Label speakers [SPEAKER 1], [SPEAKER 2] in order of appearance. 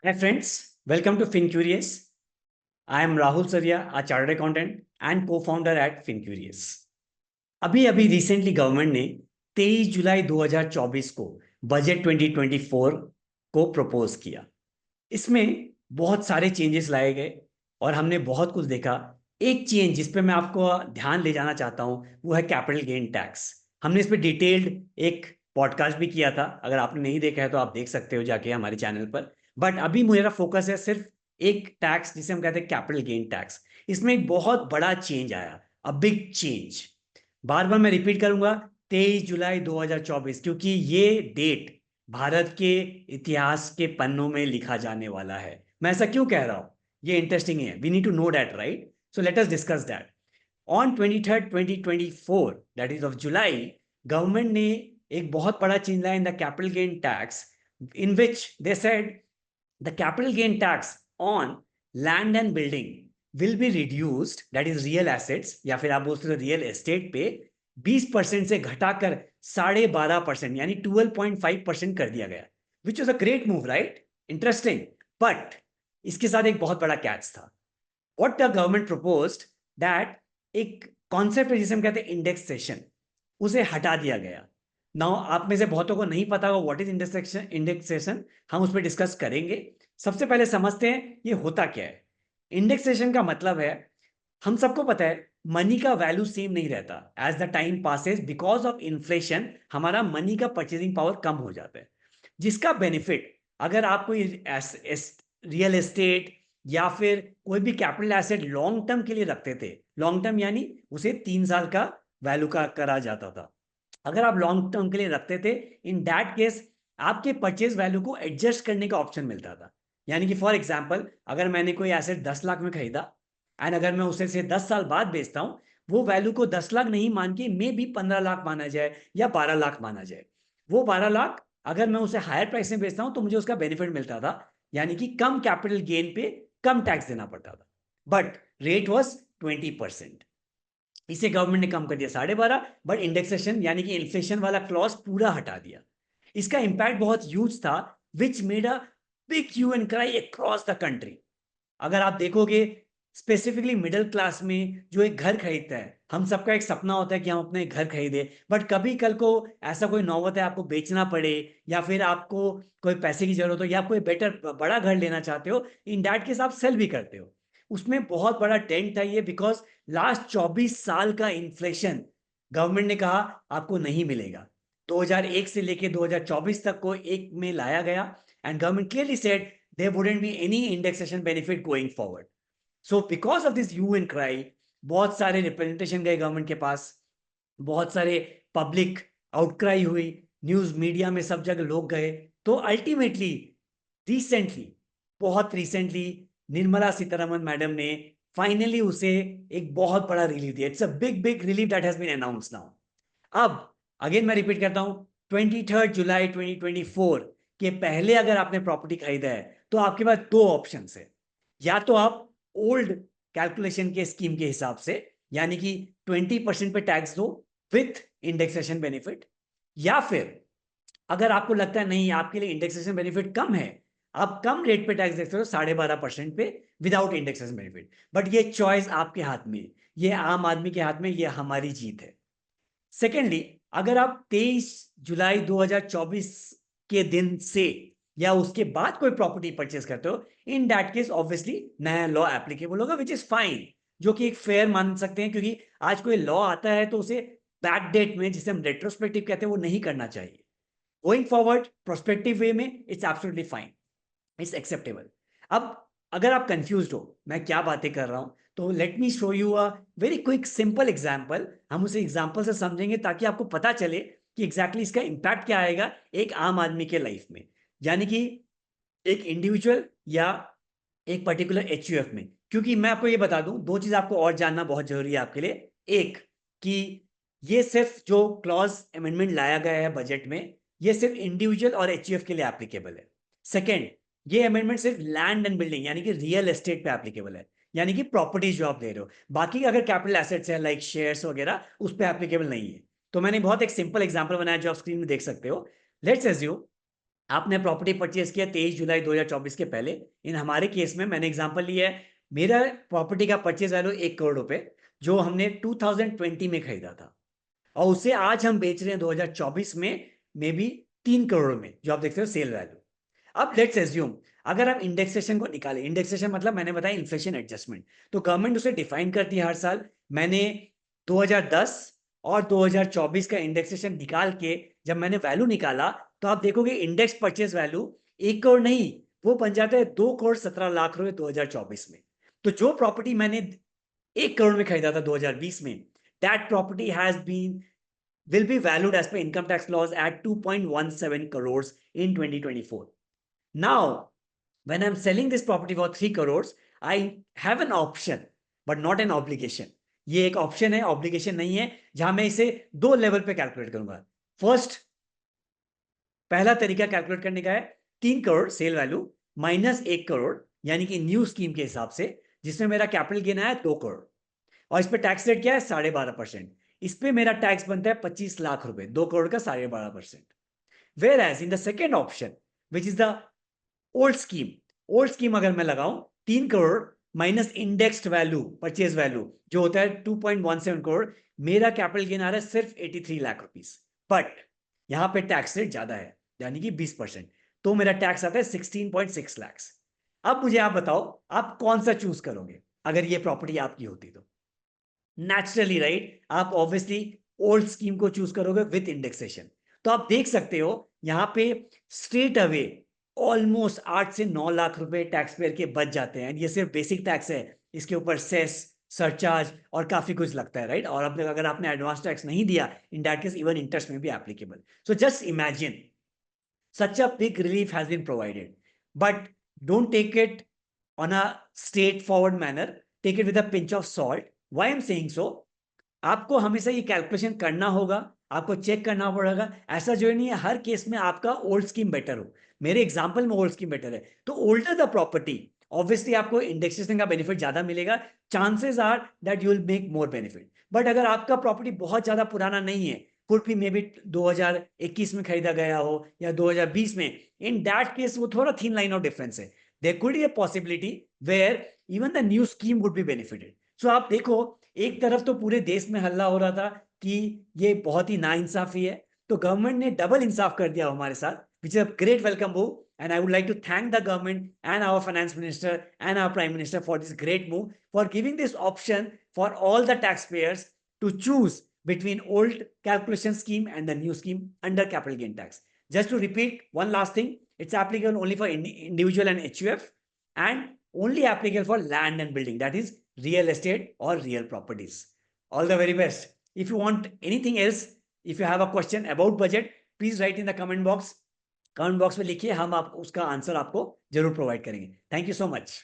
[SPEAKER 1] Hi friends, welcome to FinCurious. I am Rahul Saria, a chartered accountant and co-founder at FinCurious. अभी अभी recently government ने 23 जुलाई 2024 को budget 2024 को propose किया। इसमें बहुत सारे चेंजेस लाए गए और हमने बहुत कुछ देखा। एक चेंज जिस पे मैं आपको ध्यान ले जाना चाहता हूं वो है कैपिटल गेन टैक्स। हमने इस पे डिटेल्ड एक पॉडकास्ट भी किया था, अगर आपने नहीं देखा है तो आप देख सकते हो जाके हमारे चैनल पर। बट अभी मेरा फोकस है सिर्फ एक टैक्स जिसे हम कहते हैं कैपिटल गेन टैक्स। इसमें एक बहुत बड़ा चेंज आया, अ बिग चेंज। बार बार मैं रिपीट करूंगा, 23 जुलाई 2024, क्योंकि ये डेट भारत के इतिहास के पन्नों में लिखा जाने वाला है। मैं ऐसा क्यों कह रहा हूं, ये इंटरेस्टिंग है। We need to know that, right? So let us discuss that. On 23rd 2024, that is of July, government ने एक बहुत बड़ा चेंज लाया in the capital gain tax, in which they said the capital gain tax on land and building will be reduced, that is real assets या फिर आप बोलते हो रियल एस्टेट पे 20% से घटाकर 12.5% यानी 12.5% कर दिया गया, which was a great move, right? Interesting. But इसके साथ एक बहुत बड़ा कैच था। What the government proposed, that एक कॉन्सेप्ट है जिसे हम कहते हैं इंडेक्सेशन, उसे हटा दिया गया। नाउ आप में से बहुतों को नहीं पता होगा व्हाट इज इंडेक्सेशन। हम उस पर डिस्कस करेंगे। सबसे पहले समझते हैं ये होता क्या है। इंडेक्सेशन का मतलब है, हम सबको पता है मनी का वैल्यू सेम नहीं रहता as the time passes. Because of inflation हमारा मनी का परचेजिंग पावर कम हो जाता है, जिसका बेनिफिट अगर आप कोई रियल एस्टेट या फिर कोई भी कैपिटल एसेट लॉन्ग टर्म के लिए रखते थे, लॉन्ग टर्म यानी उसे 3 साल का वैल्यू का करा जाता था, अगर आप लॉन्ग टर्म के लिए रखते थे, इन दैट केस आपके परचेज वैल्यू को एडजस्ट करने का ऑप्शन मिलता था। यानी कि फॉर एग्जांपल, अगर मैंने कोई एसेट 10 लाख में खरीदा एंड अगर मैं उसे से 10 साल बाद बेचता हूं, वो वैल्यू को 10 लाख नहीं मान के मे भी 15 लाख माना जाए या 12 लाख माना जाए। वो 12 लाख अगर मैं उसे हायर प्राइस में बेचता हूं तो मुझे उसका बेनिफिट मिलता था, यानी कि कम कैपिटल गेन पे कम टैक्स देना पड़ता था। But rate was 20%। इसे गवर्नमेंट ने कम कर दिया 12.5, बट इंडेक्सेशन यानी कि इन्फ्लेशन वाला क्लॉज पूरा हटा दिया। इसका इंपैक्ट बहुत ह्यूज था, which made a big hue and cry across the country. अगर आप देखोगे स्पेसिफिकली मिडिल क्लास में जो एक घर खरीदता है, हम सबका एक सपना होता है कि हम अपने घर खरीदे, बट कभी कल को ऐसा कोई नौबत है आपको बेचना पड़े या फिर आपको कोई पैसे की जरूरत हो या कोई बेटर बड़ा घर लेना चाहते हो, इन दैट केस आप सेल भी करते हो। उसमें बहुत बड़ा डेंट था ये, बिकॉज लास्ट 24 साल का इन्फ्लेशन गवर्नमेंट ने कहा आपको नहीं मिलेगा। 2001 से लेके 2024 तक को एक में लाया गया and government clearly said there wouldn't be any indexation benefit going forward. So because of this hue and cry, बहुत सारे रिप्रेजेंटेशन गए गवर्नमेंट के पास, बहुत सारे पब्लिक आउटक्राई हुई, न्यूज मीडिया में सब जगह लोग गए। तो अल्टीमेटली रिसेंटली, बहुत रिसेंटली, निर्मला सीतारमन मैडम ने फाइनली उसे एक बहुत बड़ा रिलीफ दिया। It's a big big relief that has been announced now. अब अगेन मैं रिपीट करता हूं, 23 जुलाई 2024 के पहले अगर आपने प्रॉपर्टी खरीदा है तो आपके पास दो ऑप्शन है। या तो आप ओल्ड कैलकुलेशन के स्कीम के हिसाब से यानी कि 20% पे टैक्स दो विथ इंडेक्सेशन बेनिफिट, या फिर अगर आपको लगता है नहीं आपके लिए इंडेक्सेशन बेनिफिट कम है, आप कम रेट पे टैक्स देते हो 12.5% पे विदाउट इंडेक्सेशन बेनिफिट। बट ये चॉइस आपके हाथ में, ये आम आदमी के हाथ में, ये हमारी जीत है। सेकेंडली, अगर आप 23 जुलाई 2024 के दिन से या उसके बाद कोई प्रॉपर्टी परचेस करते हो, इन दैट केस ऑब्वियसली नया लॉ एप्लीकेबल होगा, विच इज फाइन, जो कि एक फेयर मान सकते हैं, क्योंकि आज कोई लॉ आता है तो उसे बैक डेट में, जिसे हम रेट्रोस्पेक्टिव कहते हैं, वो नहीं करना चाहिए। गोइंग फॉरवर्ड प्रोस्पेक्टिव वे में it's absolutely fine, it's acceptable. अब अगर आप कंफ्यूज्ड हो मैं क्या बातें कर रहा हूं, तो let me show you a very quick simple example. हम उसे एग्जांपल से समझेंगे ताकि आपको पता चले कि एग्जैक्टली इसका इंपैक्ट क्या आएगा एक आम आदमी के लाइफ में, यानी कि एक इंडिविजुअल या एक पर्टिकुलर एचयूएफ में। क्योंकि मैं आपको ये बता दूं, दो चीज आपको और जानना बहुत जरूरी है आपके लिए। एक, कि ये सिर्फ जो क्लॉज अमेंडमेंट लाया गया है बजट में, ये सिर्फ इंडिविजुअल और एचयूएफ के लिए एप्लीकेबल है। सेकेंड, ये अमेंडमेंट सिर्फ लैंड एंड बिल्डिंग यानी कि रियल एस्टेट पे एप्लीकेबल है, यानी कि प्रॉपर्टी जो आप दे रहे हो। बाकी अगर कैपिटल एसेट्स है लाइक शेयर्स वगैरह, उस पर एप्लीकेबल नहीं है। तो मैंने बहुत एक सिंपल एग्जांपल बनाया जो आप स्क्रीन में देख सकते हो। लेट्स एज्यूम आपने प्रॉपर्टी परचेज किया 23 जुलाई 2024 के पहले। इन हमारे केस में मैंने एग्जांपल लिया है, मेरा प्रॉपर्टी का परचेज वैल्यू 1 करोड़ रुपए जो हमने 2020 में खरीदा था, और उसे आज हम बेच रहे हैं 2024 में मे बी 3 करोड़ में, जो आप देखते हो सेल वैल्यू। अब लेट्स एज्यूम अगर हम इंडेक्सेशन को निकालें, इंडेक्सेशन मतलब मैंने बताया इन्फ्लेशन एडजस्टमेंट, तो गवर्नमेंट उसे डिफाइन करती है हर साल। मैंने 2010 और 2024 का इंडेक्सेशन निकाल के जब मैंने वैल्यू निकाला, तो आप देखोगे इंडेक्स परचेज वैल्यू 1 करोड़ नहीं, वो बन जाता है 2 करोड़ 17 लाख रुपए 2024 में। तो जो प्रॉपर्टी मैंने 1 करोड़ में खरीदा था 2020 में, that property has been will be valued as per income tax laws at 2.17 crores in 2024. Now, when I'm selling this property for 3 crores, I have an option, but not an obligation. ये एक option है, obligation नहीं है, जहां मैं इसे दो level पे कैलकुलेट करूंगा। फर्स्ट, पहला तरीका कैलकुलेट करने का है 3 crore sale value minus 1 crore, यानी कि न्यू स्कीम के हिसाब से, जिसमें मेरा कैपिटल गेन आया 2 करोड़, और इस पे टैक्स रेट क्या है 12.5%। इस पे मेरा टैक्स बनता है 25 लाख रुपए, 2 करोड़ का 12.5%। Where as in the second option which is the old scheme अगर मैं लगाऊं 3 crore minus indexed value purchase value जो होता है 2.17 करोड़, मेरा कैपिटल गेन आ रहा है सिर्फ 83 लाख रुपीस, बट यहां पे टैक्स रेट ज्यादा है, यानी कि 20%, तो मेरा टैक्स आता है 16.6 लाख। अब मुझे आप बताओ, आप कौन सा चूज करोगे अगर ये प्रॉपर्टी आपकी होती तो? नेचुरली राइट, आप ऑब्वियसली ओल्ड स्कीम को चूज करोगे विथ इंडेक्सेशन। तो आप देख सकते हो यहां पे स्ट्रेट अवे ऑलमोस्ट 8 से 9 लाख रुपए टैक्स पेयर के बच जाते हैं। ये सिर्फ बेसिक टैक्स है, इसके ऊपर सेस, सरचार्ज और काफी कुछ लगता है, राइट? और अब अगर आपने एडवांस टैक्स नहीं दिया, in that case even interest में भी applicable. So just imagine such a big relief has been provided, but don't take it on a straightforward manner, take it with a pinch of salt. Why I'm saying so, आपको हमेशा ये calculation करना होगा, आपको check करना पड़ेगा। ऐसा जो नहीं है हर केस में आपका ओल्ड स्कीम बेटर हो। मेरे एग्जांपल में ओल्ड स्कीम बेटर है, तो ओल्डर द प्रॉपर्टी ऑब्वियसली आपको इंडेक्सेशन का बेनिफिट ज्यादा मिलेगा, chances are that you will make more benefit. But अगर आपका प्रॉपर्टी बहुत ज्यादा पुराना नहीं है, कुड बी मे बी 2021 में खरीदा गया हो या 2020 में, इन दैट केस वो थोड़ा थिन लाइन ऑफ डिफरेंस है। There could be a possibility where even the new scheme would be benefited. So आप देखो, एक तरफ तो पूरे देश में हल्ला हो रहा था कि ये बहुत ही नाइंसाफी है, तो गवर्नमेंट ने डबल इंसाफ कर दिया हमारे साथ, which is a great welcome move, and I would like to thank the government and our finance minister and our prime minister for this great move, for giving this option for all the tax payers to choose between old calculation scheme and the new scheme under capital gain tax. Just to repeat one last thing, it's applicable only for individual and HUF, and only applicable for land and building, that is real estate or real properties. All the very best. If you want anything else, if you have a question about budget, please write in the comment box. Comment box में लिखिए, हम आप उसका answer आपको जरूर provide करेंगे। Thank you so much.